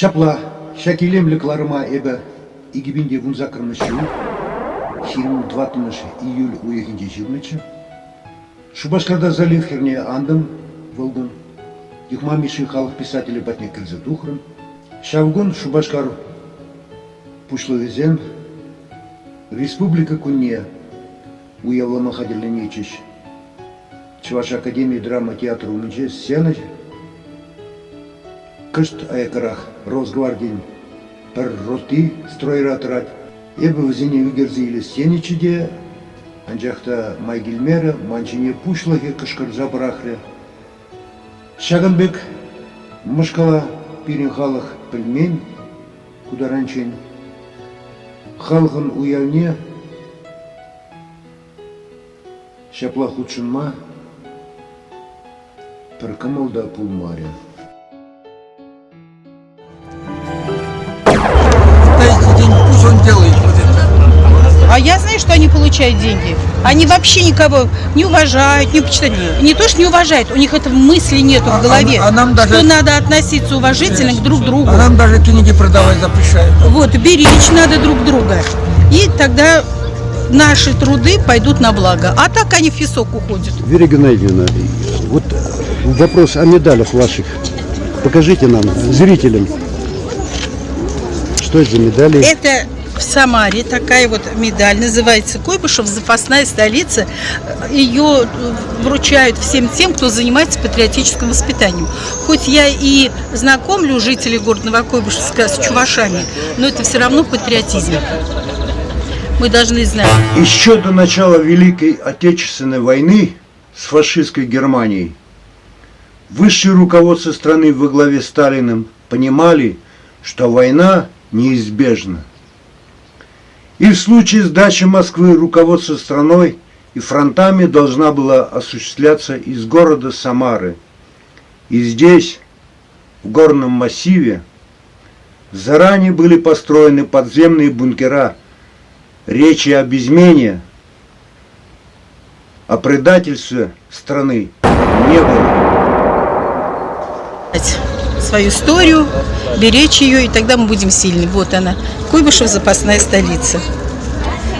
Шапла, шакилемлікларыма эбі игибинде вунзакырнышу, 20 июль уехинде живнычы. Шубашкарда залив херне андым, волгун. Юхмамиши халық писатели батне кірзі тухрын. Шавгун Шубашкар пушлывезен. Республика кунне уявлама хадерленечеш. Чуваш Академии драма театра умеже сцены. Кышт аякарах Росгвардин пір роты стройратрат. Эбі візіне үгерзейлі сенечіде, анжақта майгелмері, манчине пушлығы кышкыр забырақры. Шагынбек мышкала пирин халық пілмен, кударанчен. Халқын уявне, шапла худшынма, пір кымылда пулмаря. Пусть он делает вот это. А я знаю, что они получают деньги. Они вообще никого не уважают, не почитают. Не то, что не уважают, у них этого мысли нету в голове. Нам даже, что надо относиться уважительно к друг другу. А нам даже книги продавать запрещают. Вот, беречь надо друг друга. И тогда наши труды пойдут на благо. А так они в песок уходят. Вера Геннадьевна, вот вопрос о медалях ваших. Покажите нам, зрителям, что это за медали? Это в Самаре такая вот медаль, называется Куйбышев, запасная столица. Ее вручают всем тем, кто занимается патриотическим воспитанием. Хоть я и знакомлю жителей города Новокуйбышевска с чувашами, но это все равно патриотизм. Мы должны знать. Еще до начала Великой Отечественной войны с фашистской Германией высшее руководство страны во главе с Сталиным понимали, что война неизбежна. И в случае сдачи Москвы руководство страной и фронтами должна была осуществляться из города Самары. И здесь, в горном массиве, заранее были построены подземные бункера. Речи об измене, о предательстве страны не было. Свою историю, беречь ее, и тогда мы будем сильны. Вот она, Куйбышев, запасная столица.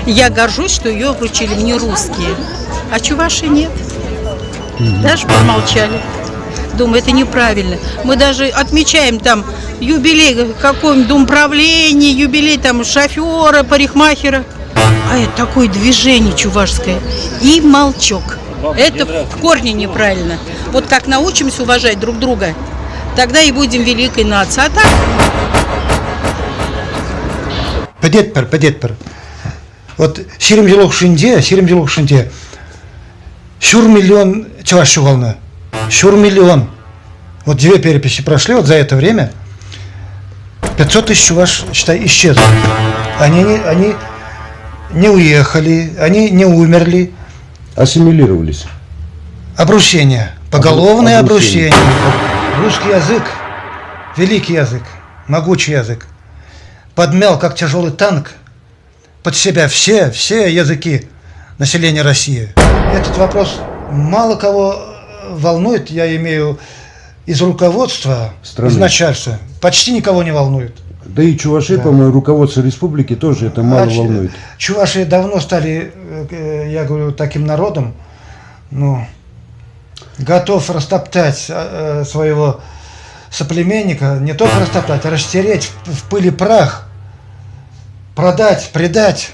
Я горжусь, что ее вручили мне русские, а чуваши нет. Даже помолчали. Думаю, это неправильно. Мы даже отмечаем там юбилей какого-нибудь домоуправления, юбилей там шофера, парикмахера. А это такое движение чувашское. И молчок. Это в корне неправильно. Вот как научимся уважать друг друга, тогда и будем великой нацией. А так... Падетпер. Вот сиремделок шинде, шур миллион чуваш шугалны. Шур миллион. Вот 2 переписи прошли, вот за это время 500 тысяч чуваш, считай, исчезли. Они не уехали, они не умерли. Ассимилировались. Обрушение, поголовное обрушение. Русский язык, великий язык, могучий язык, подмял, как тяжелый танк, под себя все языки населения России. Этот вопрос мало кого волнует, я имею из руководства, страны. Из начальства, почти никого не волнует. Да и чуваши, да. По-моему, руководство республики тоже это мало волнует. Чуваши давно стали, я говорю, таким народом, ну, готов растоптать своего соплеменника, не только растоптать, а растереть в пыль и прах, продать, предать.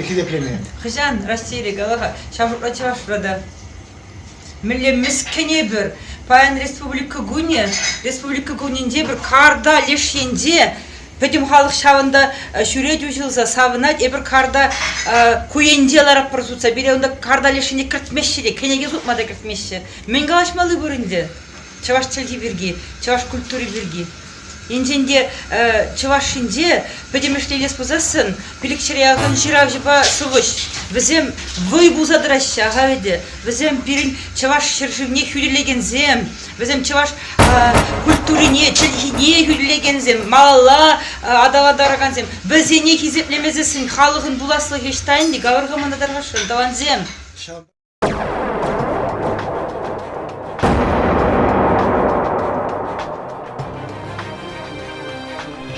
Хизеплемен. Хыжан Россия галаха шаврада. Милле мискене бир паян республика гунинде бир карда лешенде Петим халық шавында шүрет учылса савынат, эбір карда куенделар апырсутса, бире онда карда лешене кіртмеші де, кенеге зутмада кіртмеші. Мен галашмалы көрінді. Чаваш тілге бірге, чаваш культуре бірге. Инженде чавашинде, петим ешлелес бұзасын, пілікшірі ағын жирав жыба сұвыш. Візем вой бұзадыраща ғаведі. Візем пирин чаваш шыршывне хүлелеген зем. Візем чаваш культурине, тілгіне хүлелеген зем. Малала адавадараған зем. Візене хизеплемезесін халығын бұласлы ештайын де гавырға мандадарға шырдаван зем.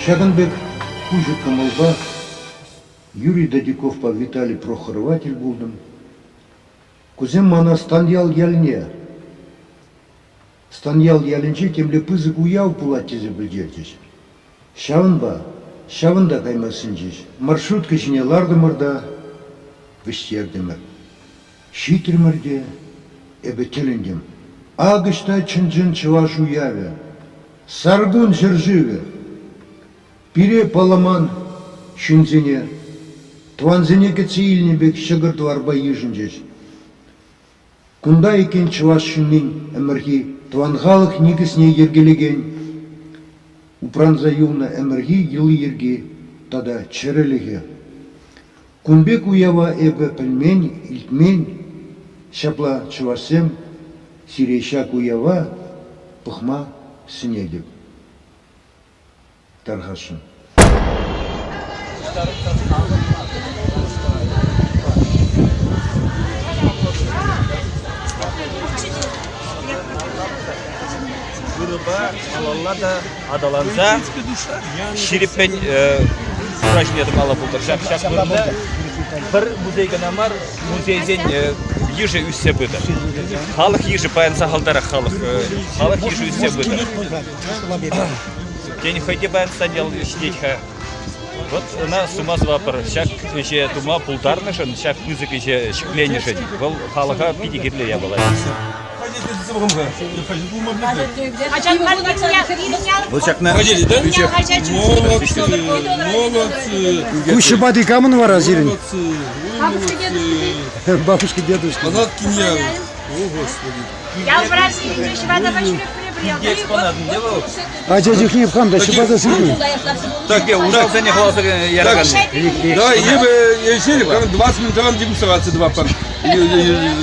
Шаганбек Кужик Камалба, Юрий Дадиков по Виталий Прохорователь Булдым. Кузем мана станьял яльне. Станьял яльнче темле пызык уяв пулаттезе білдертеш. Шавында каймасынчеш. Маршрутка жіне лардымырда, віштердімір. Шитірмірде, әбі тіліндім. Агышта чынжын чываш уяве. Саргын жыржыве. Пире паламан шынзене. Тванзене кецейліне бек шығырды арба ежінжеш. Кунда екен чываш шыннен әміргі тванғалық негісіне ергелеген. Упранза юлна әміргі елы ерге тада чырылығы. Кунбек уява әбі пілмен, илтмен, шапла чывасем, сирейшак уява пұхма сінедіп. Тархашын. Gruba alanlar da adalansa şiripmen упражнением ала булдыр. Шақпырда бір музейга намар музейден ежі үссе бұды. Халық ежі баянса халдара халық ежі үссе бұды. День хайде баянса дел штечха. Вот она сумма звапыр. Шақ еше тума пултарнышын, шақ музык еше шықленішін. Бұл халыға пидигерле я была. Ходили, да? Молодцы. Куща бады камын вара зирин. Бабушка, дедушка. Палатки нервы. О, Господи. Я в Бразилии еще вода почти приобрел. А дядя не вхам, да щебата сырью. Так, уже не голоса яраган. Да, я еще 20 минут демонстрации два пар.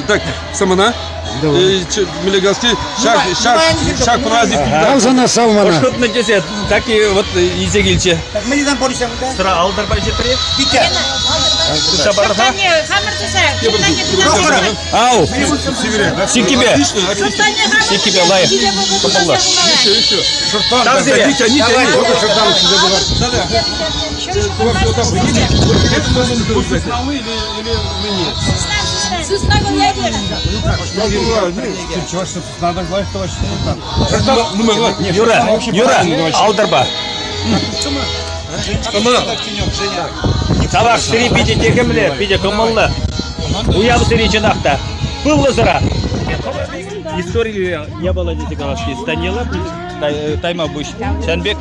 Так, самана. Милигаски, шаг праздник. Алзана салмана. Что на 10, так и вот изегильче. Так мы не там борщем, да? Сра алдар байче при. Питя. Сабарха. Ау. Сикибе. Сикибе лай. Попала. Еще. Шортан. Там зря. Питя, не тяни. Вот шортан сюда давай. Да-да. Юра, алдарба. Сабақ сірі пиде текімлі, пиде кымылы. Уябы сірі жинақта. Пыллы зыра. История я была не текалашки. Станела, тайма бұш. Шанбек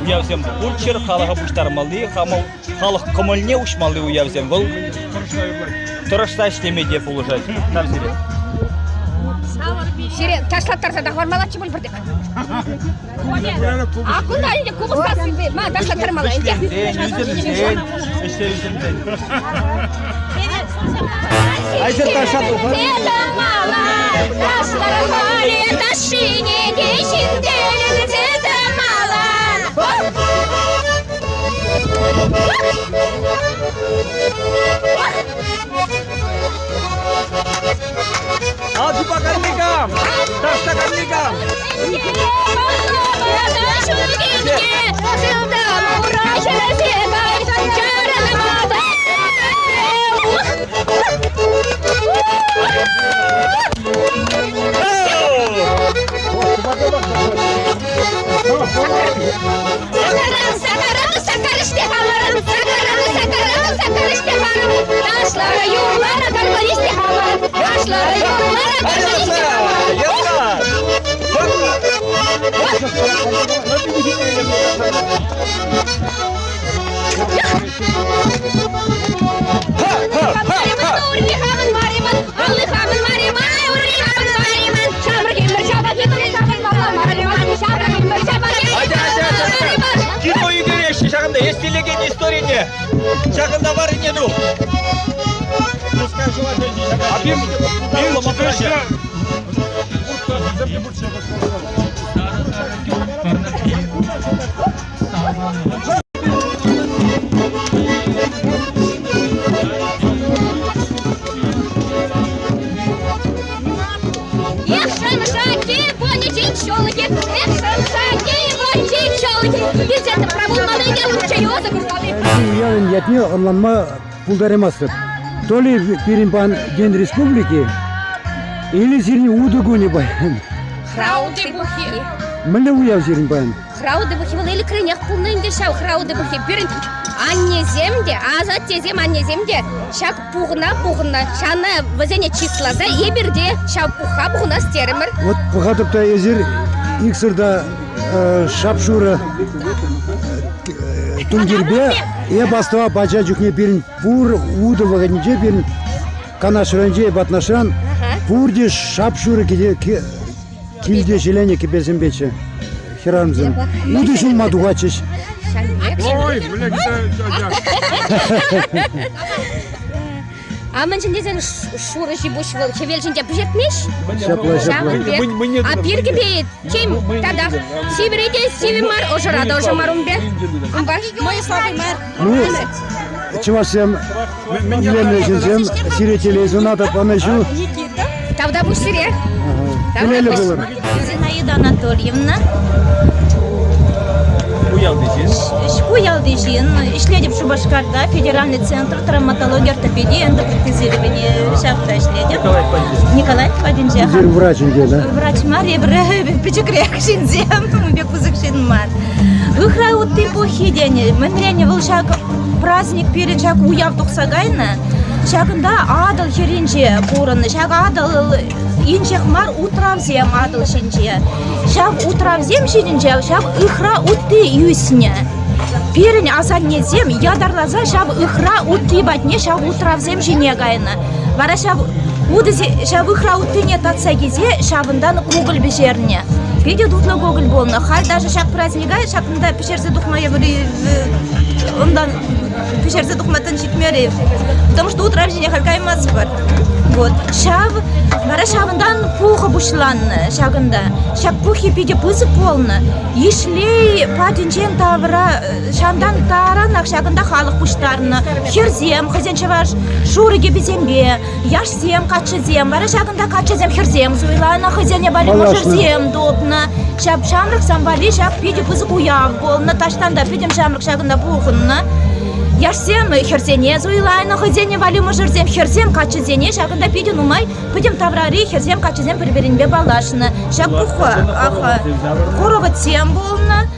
уявсем пульчер, халаға бұштар малды, халық кымылне ұшмалды уявсем. Бұл тұрышта іштеме деп ұлыжай. Там сірі. Сире, ташлаттарса да хормалатчы бол бірдік. А куда инде кубыстас инде? Ма ташлаттар мала инде. Айсер ташлаттар. Деда мала, ташлар хали, ташине, дешинделин, деда мала. Hadi bakalım. Taşta kalın. Taşlara yollara kalmalı istihalar. Taşlara yollara kalmalı istihalar. Киноyu görüyorsun şakında. Estilegin istoriyini. Şakında var ne друг. Abim bir çıkışla. Эх, шамшаки, бони чичолки, эх, шамшаки, бони чичолки. бюджетті пробулманы де лучше його закрутали. Ялын ятне орланма пулдаремастыр. То ли перемпан Ген Республики, или зирни удугуни баян. Храуды бухи. Мілі уяв зирни баян. Храуды бухи, вон или крайнях пулнын дешав храуды бухи. Бірін анне земде, азат тезем анне земде. Шак пуғна, шаны вазене числаза, ебірде шак пуғна стерімір. Вот пұғатыпта езір иксырда шапшура тунгербе, я бастава бача жүкне бірін пур уды вағанже бірін канашыранже батнашыран пурде шапшура килде желене кебезім бече. Херанзым. Уды шун мадуғачыш. А мен şimdi sen şura jibuş vol çevel şimdi yapacakmış. Şapla. А пирки бей чем тогда сибирите сивимар ожрада ожмарум бе. Мой слабый мар. Ну, чувашем, милленежем, сиретели зуната поначу. Тогда буш сире. Келели булыр. Зинаида Анатольевна, Шкуялдыжин, işledim şu Башкарда, федеральный центр травматологии, ортопедии, эндопротезирования, шахта işledim. Николай Вадимжан. Зир врачын да? Врач Мария Пичекрек шинзем, бек пузык шинмар. Ухра вот ты похидение, менрене был шаг праздник перед шаг уяв тухсагайна. Шагында адал херинже бураны, шаг адал инчехмар утравзем адал шинже. Шаг утравзем шинже, шаг ихра утты юсне. Перень азаннезем ядарлаза шаг ихра утты батне шаг утравзем шинегайна. Вара шаг удызе шаг ихра утты не татсагизе шабындан кугыл бешерне. Педе дутна кугыл болна. Халь даже шаг праздника шагында пешерзе духмая были ондан пешерзе духматан читмери. Потому что утравзене халькаймас бар. Вот. Шав, вара шавындан пуха бушланны шагында. Шаг пухи пиде пызы полны. Ишлей падинчен тавра шандан таранак шагында халық буштарны. Херзем, хазенчеваш шурыге безембе. Яшсем, качызем. Вара шагында качызем херзем. Зуйлана хазене бали можерзем добна. Шап шамрык самбали шаг пиде пызы куяв болны. Таштанда пидем шамрык шагында пухынны. Яшсем херзене зуйлайна хазене вали можерзем херзем качызене шагында пиден умай пидем таврари херзем качызем бір-бірінбе балашны шаг пуха аха хороватсем болны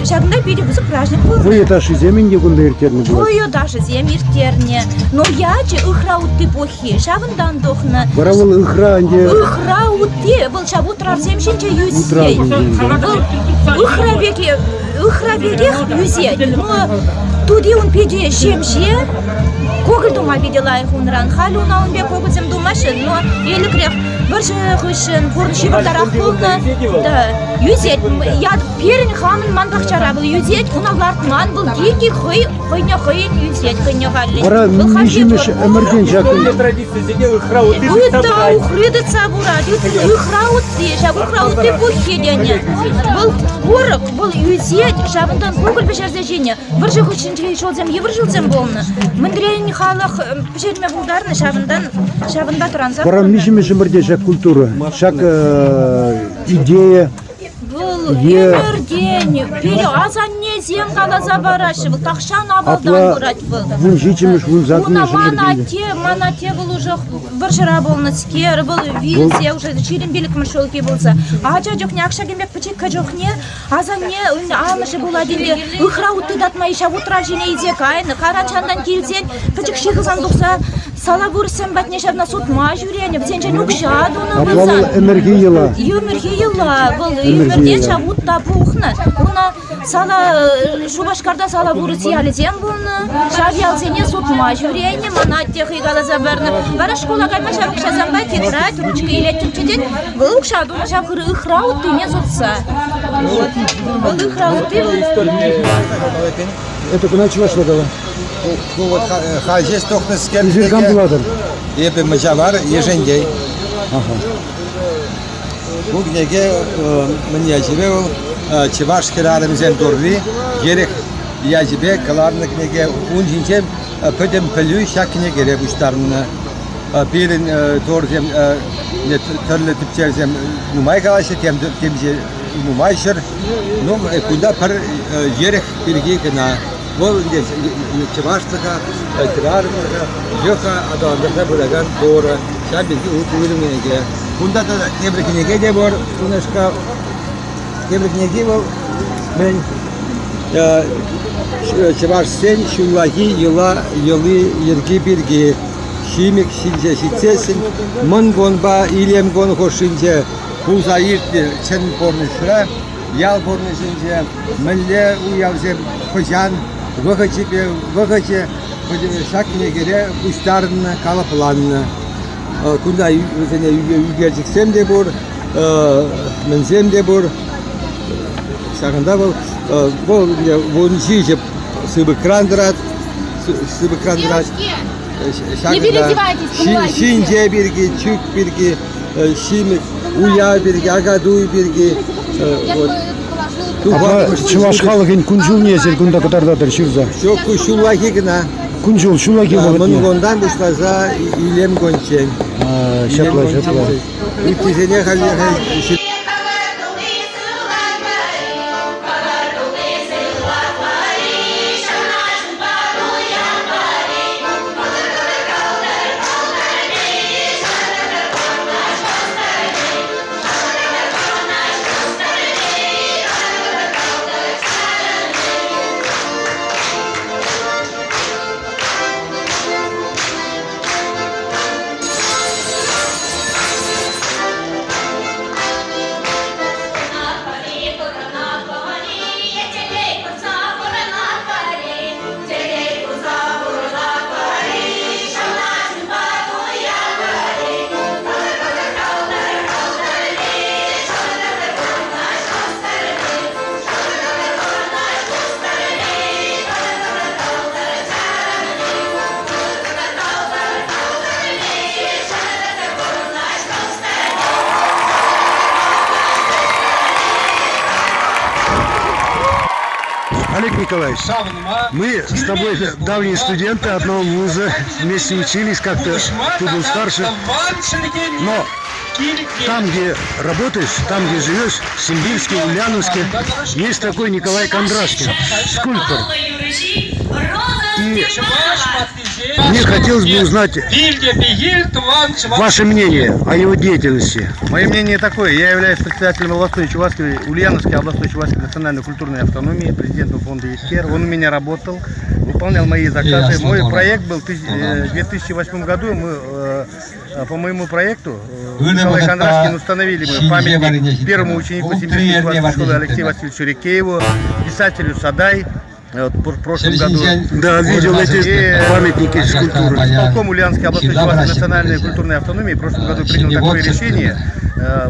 шагында пиде бузы праздник болны. Вы этажи земенде гунда иртерне было? Ой, даже зем иртерне. Но яче ихра утты пухи шагындан дохны. Баравыл ихра анде... Ихра утты был шаг утравзем шинче юзей. Ихра беке юзей. Туди он пиде шемше, когыль дума видела их унран, халюна он бе когыльзем думашын, но еле креп біржі хышын, порнши бартарақ болны, да, юзет, я перін хамын ман бақчара был юзет, уналарт ман был дикий хыйня хыйн юзет, хыйня халли. Бара мишимеш әмірден жақын. Уйта ухрыды цабурат, ухраутты, жаб ухраутты бухедене. Был корок, был юзет, жабындан когыль бешерзе жене, біржі хышын жылзем, евржилзем болны. Мындрейн халық пешерме булдарны шабында тұранзар. Бара мишимеш әмірде жақ культура, жақ идея. Был өмірден, пере азанне зем қалаза барашы, был тақшан абалдан бұрат был. Вун жичемеш, вун затмеш әмірден. Манате был уже бір жыра болны скер, был вилзе, уже чиренбелік мүшелке болса. Ажа жоқ не ақшагенбек пычекка жоқ не, азанне алмышы бұл аденде ұхра ұтты датмайша утра жене изек айны, қаранчандан келзен, пычек шиғызан доқса, сала бұрсын бәтне шабна сутма жүрені, бізенжен ұқшад оны бұлзан. Аплалы эмергияла. Эмергияла был, эмерден шабутта пухны. Уна сала Шубашкарда сала бұрыс ялезен болны, шабиялзене сутма жүрені, манатте хыйгала забарны. Бара школа кайма шабық шазамбай тетрадь, ручка елеттім чеден, был ұқшад, уна шабқыры ұқра ұтты не зутса. Был ұқра ұтты был. Это куда чувашлы дала? Bu hacet toxtası Zirgan buladır. Epe macavar yejengey. Bu knege mnyajebe çivaş kılarımızın dorri gerek yajibe kalarını knege unjince pödem pelü şakine gere buştarını birin doğru ne türlü tipçerzem numay kalaşı temce мумайшер, ну куда пар ерех перги кена. Бол здесь чеваштага, тирармага, жоха адамдарда булаган бора, шабиги утуилмеге. Куда то тебрикнеге де бор, унашка тебрикнеге бол мен чеваш сен шуллаги йыла йылы ерги бирги. Шимик шинже шицесин, мон гонба илем гон хошинже, куза ирти чен порнышра, ял порнышинже, мэлле уявзе пожан, выхаче, шакне гере, устарна, калапланна. Куда югерчиксем де бур, мензем де бур, шаганда был, вончиже сыбыкрандырат, Не переодевайтесь, Шинже бирги, чук бирги, шимик, уя бирги, агадуй бирги. Чуваш халыгын күнжул незер күнда катардадыр шурза. Çok şullaki gına. Күнжул шулаги Mın вагытне. gondan başlaza ilem gonçen. Şapla. Ütizene halde Олег Николаевич, мы с тобой давние студенты одного вуза, вместе учились как-то, ты был старше. Но там, где работаешь, там, где живешь, в Симбирске, Ульяновске, есть такой Николай Кондрашкин, скульптор. И мне хотелось бы узнать ваше мнение о его деятельности. Мое мнение такое. Я являюсь председателем областной Чувашской, Ульяновской областной Чувашской национальной культурной автономии, президентом фонда ЕСКЕР. Он у меня работал, выполнял мои заказы. Мой проект был в 2008 году. Мы по моему проекту Николай Кондрашкин установили мы памятник первому ученику Симбирской Чувашской школы Алексею Васильевичу Рекееву, писателю Садай. Вот в прошлом году. Да, видел эти памятники скульптуры. Исполком Ульяновской областной Чувашской национальной культурной автономии в прошлом году принял такое решение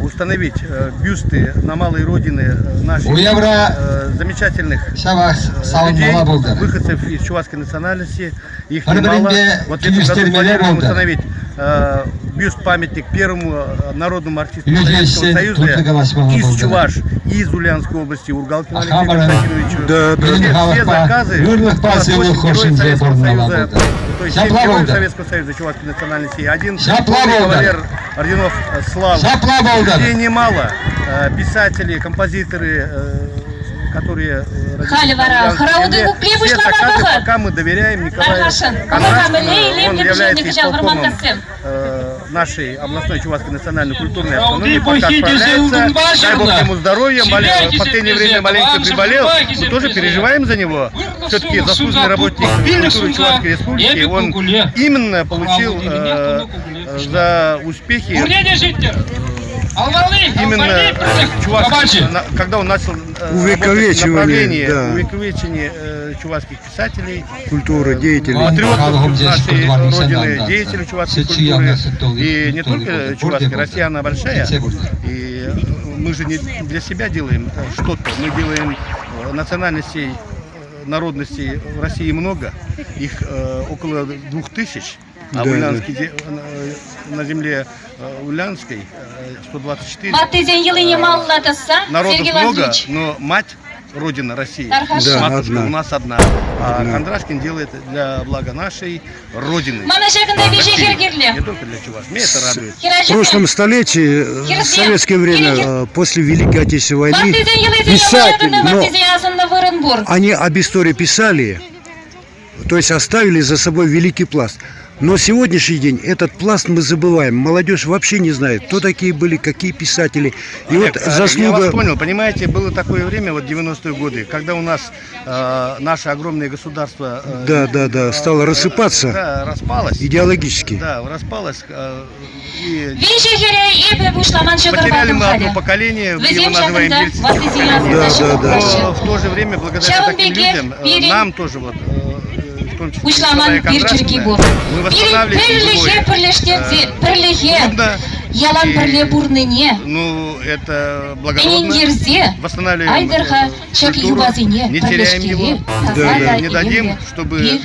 установить бюсты на малой родины наших замечательных людей, выходцев из чувашской национальности. Их немало. Вот в этом году планируем установить бюст-памятник первому народному артисту Советского Союза из Чуваш, из Ульяновской области, Ургалкину Алексею Константиновичу. Все заказы Героев Советского Союза, то есть 7 героев Советского Союза чувашской национальности, один кавалер орденов славы. Людей немало, писатели, композиторы, которые все заказы пока мы доверяем Николаю Кондрашкину. Он является исполкомом нашей областной Чувашской национальной культурной автономии, пока справляется, дай Бог ему здоровья, в последнее время маленько приболел, мы тоже переживаем за него. Все-таки заслуженный работник культуры Чувашской республики, он именно получил за успехи именно чувашских, когда он начал увековечение чувашских писателей, культуры, деятелей, патриотов нашей родины, деятелей чувашской культуры. И не только чувашской, Россия она большая. И мы же не для себя делаем что-то, мы делаем национальностей, народностей в России много, их около 2000. А на земле Ульяновской 124. Народов много, но мать родина России. Да, Матушка одна. у нас одна. А Кондрашкин делает для блага нашей родины. Мана шагында России. бежи хергерле. Не только для чего. Меня это радует. В прошлом столетии, в советское время, после Великой Отечественной войны, писатели, но они об истории писали, то есть оставили за собой великий пласт. Но сегодняшний день этот пласт мы забываем. Молодежь вообще не знает, кто такие были, какие писатели. И вот Я заслуга... вас понял, понимаете, было такое время, вот 90-е годы, когда у нас наше огромное государство стало рассыпаться, да, распалось. Идеологически. Да, распалось. И потеряли мы одно поколение, его называем дельцем. Но в то же время, благодаря таким людям, нам тоже вот... Ушламан Пирчеркибур. Мы восстанавливаем трудно. Ялан Парле Бурныне. Ну, это благородно. Восстанавливаем Айдарха Чак культуру, Юбазине. не теряем его. Не дадим, чтобы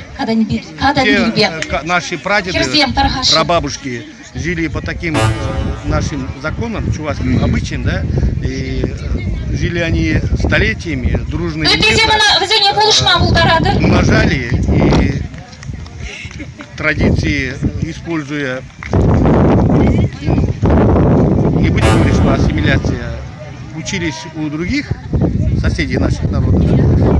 те наши прадеды, прабабушки жили по таким нашим законам, чувашским обычаям, да, и жили они столетиями, дружно умножали и традиции, используя, не будем говорить, что ассимиляция, учились у других соседей наших народов,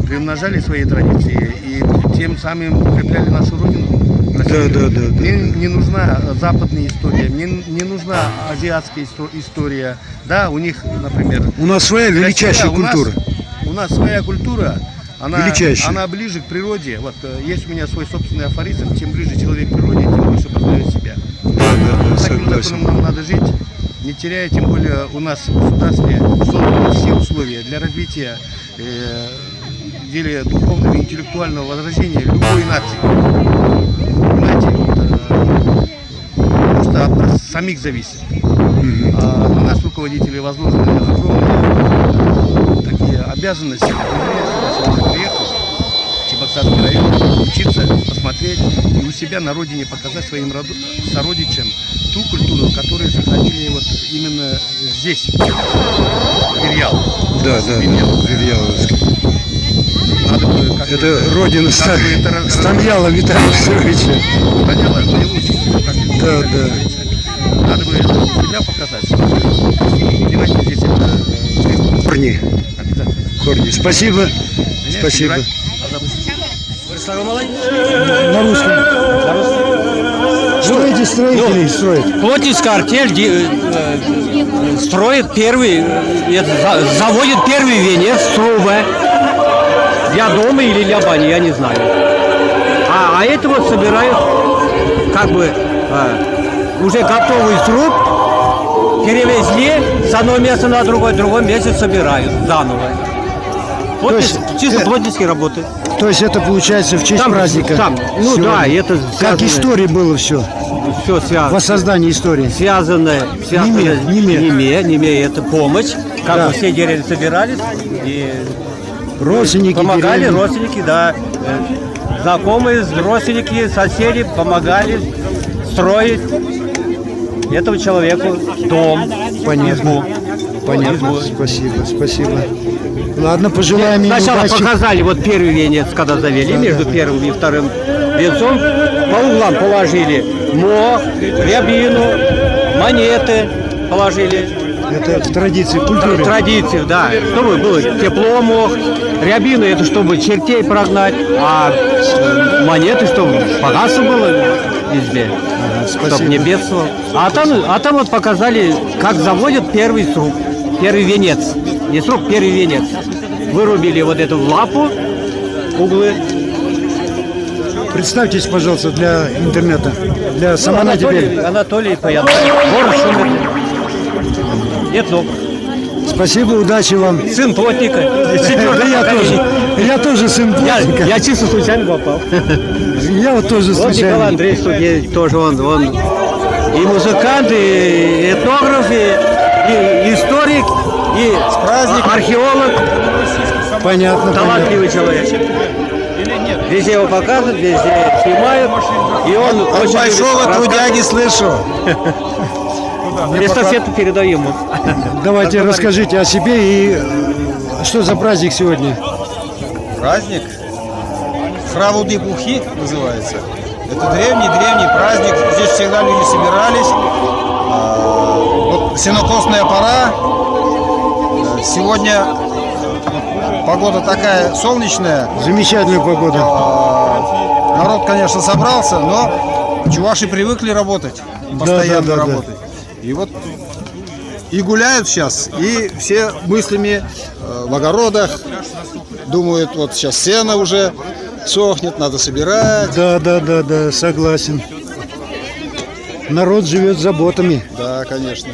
приумножали свои традиции и тем самым укрепляли нашу родину. Мне не нужна западная история, мне не нужна азиатская история. Да, у них, например... У нас своя величайшая культура. У нас своя культура, величайшая. Она ближе к природе. Вот есть у меня свой собственный афоризм: чем ближе человек к природе, тем больше познает себя. Таким законом нам надо жить, не теряя, тем более у нас в государстве созданы все условия для развития в деле духовного и интеллектуального возрождения любой нации. Просто от нас самих зависит. А на нас, руководителей, возложены огромные такие обязанности. Я сегодня приехал в Чебоксарский район, учиться, посмотреть и у себя на родине показать своим сородичам ту культуру, которую сохранили вот именно здесь, Перьял. Перьяловский. Это родина Станьяла Виталия Петровича. Станьяла, моего учителя. Надо бы себя показать, что понимаете, здесь это... Корни. Корни. Спасибо. Спасибо. На русском. Что эти строители строят? Плотницкая артель строит первый, заводит первый венец, трубы для дома или для бани, я не знаю. А это вот собирают как бы уже готовый труп, перевезли с одного места на другое место собирают заново. Вот чисто плотницкие работы. То есть это получается в честь праздника? Ну сегодня. Да, это как истории было все. Все связано. Воссоздание истории. Связанное Неме, это помощь. Как бы все деревни собирались и родственники помогали, деревни. родственники, да. Знакомые, родственники, соседи помогали строить этому человеку дом. Понятно. Понятно. Спасибо. Ладно, пожелаем ему сначала удачи. показали вот первый венец, когда завели, между первым и вторым венцом по углам положили мох, рябину, монеты положили. Это в традиции культуры. Традиции, да. Чтобы было тепло мох, рябину это чтобы чертей прогнать, а монеты чтобы богатство было везде, чтобы не бедствовал. А там вот показали, как заводят первый сруб, первый венец. Не сруб, первый венец. Вырубили вот эту лапу, углы. Представьтесь, пожалуйста, для интернета, для самонадеяния. Анатолий Паянов. Город Шумер. Нет ног. Спасибо, удачи вам. Сын плотника. Я тоже сын плотника. Я чисто случайно попал. Я вот тоже случайно. Вот Николай Андреевич тут есть, тоже он и музыкант, и этнограф, и историк, и археолог. Понятно. Талантливый человек. Везде его показывают, везде снимают. И он очень большого трудяги слышу. Эстафету передаю ему. Давайте расскажите о себе и что за праздник сегодня? Праздник? Хравуды Пухи называется. Это древний праздник. Здесь всегда люди собирались. Вот сенокосная пора. Сегодня погода такая солнечная. Замечательная погода. Народ, конечно, собрался, но чуваши привыкли работать, постоянно работать. И вот и гуляют сейчас, и все мыслями в огородах думают, вот сейчас сено уже сохнет, надо собирать. Да, согласен. Народ живет заботами. Да, конечно.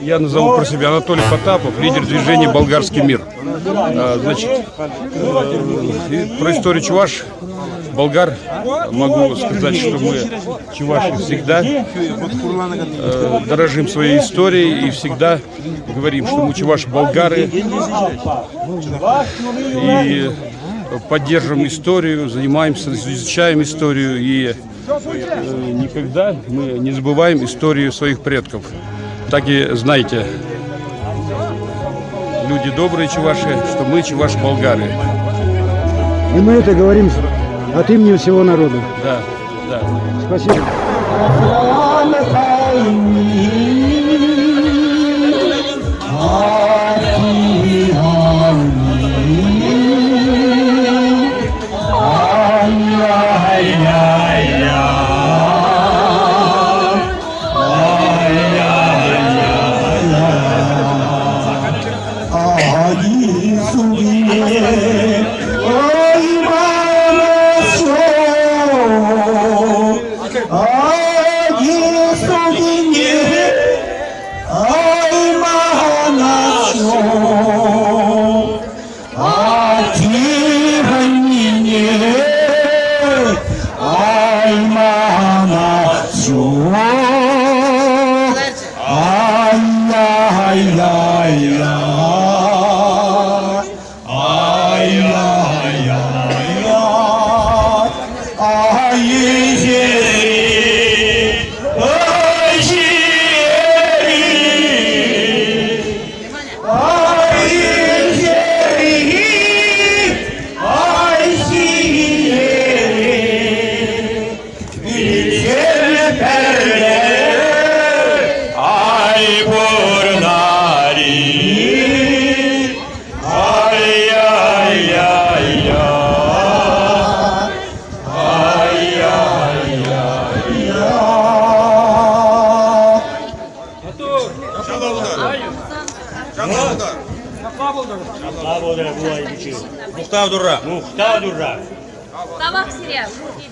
Я назову про себя Анатолий Потапов, лидер движения «Болгарский мир». Значит, про историю чуваш, болгар, могу сказать, что мы, чуваши, всегда дорожим своей историей и всегда говорим, что мы чуваши-болгары и поддерживаем историю, занимаемся, изучаем историю и никогда мы не забываем историю своих предков. Так и знаете, люди добрые чуваши, что мы чуваши-болгары. И мы это говорим от имени всего народа. Да, да. Спасибо.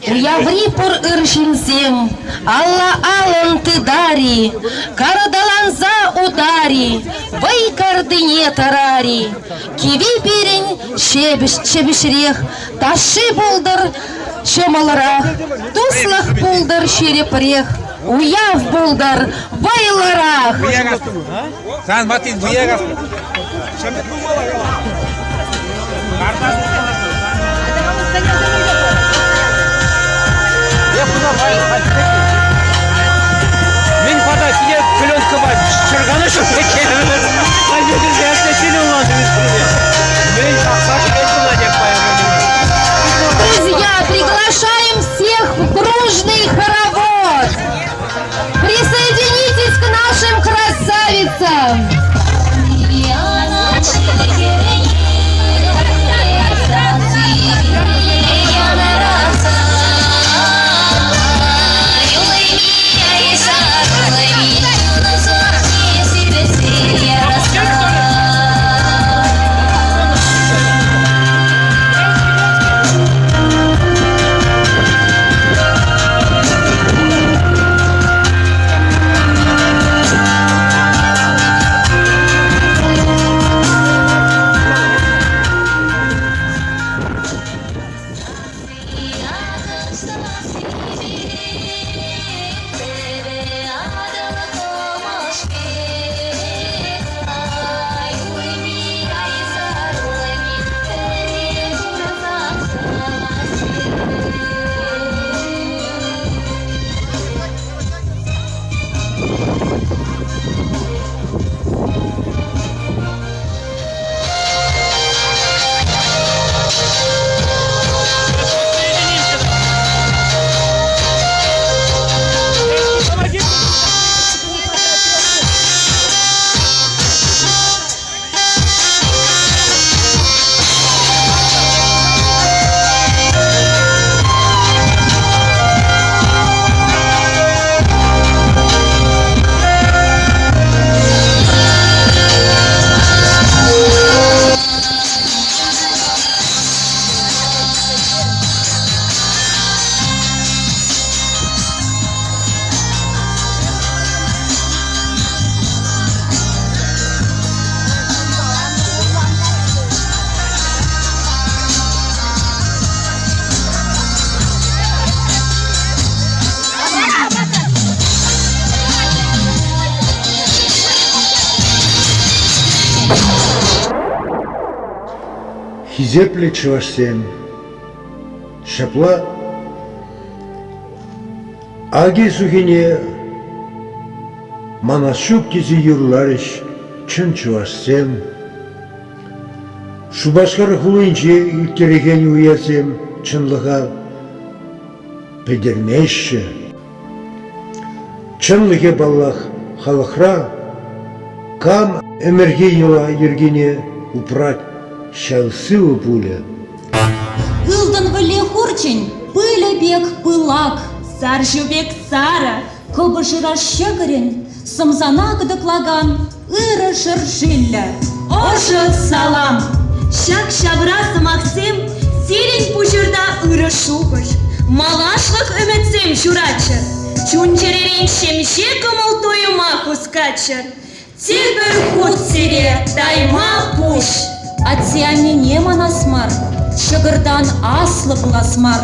Уяврипур ыршинсем, Алла алын тыдари, Карадаланза удари, Вай кардыне тарари, Киви перень шебешрех, Таши булдыр шомалрах, Туслах булдыр шерепрех, Уяв булдыр вайларах. Сан Мартин, Буягас. Мен подай, тебе пленка бар, шырғаны жоқ екен. Друзья, приглашаем всех в дружный хоровод. Присоединитесь к нашим красавицам. Хизепле чувашсем. Шапла. Аги сухине. Манашуп кизи юрларыш. Чын чувашсем. Шубашкар хулынче илтереген уясем. Чынлыға педермешші. Чынлыге баллах халықра. Кам эмерге ела ергене упрать шалсывы пуля. Ылдан выле хурчень, пыля бег пылак, саржу бег сара, кобышыра щекарен, самзанак доклаган, ыра шыршилля. Ошо салам! Шак шабрасы Максим, сирень пушырда ыра шупыш, малашлык үмітсем шурачыр, чунчеререн шемше кымылтойы махус качыр. Тибір хут сире, дайма пуш. Атсианне не манасмар, шығырдан аслы бұласмар.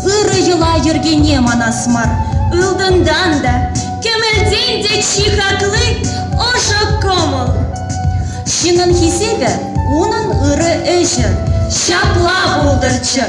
Үрі жыла ергене манасмар, ылдындан да, кемелден де чихаклы, ошық комыл. Шыңын хисебе, оның үрі өші, шапла болдырчы.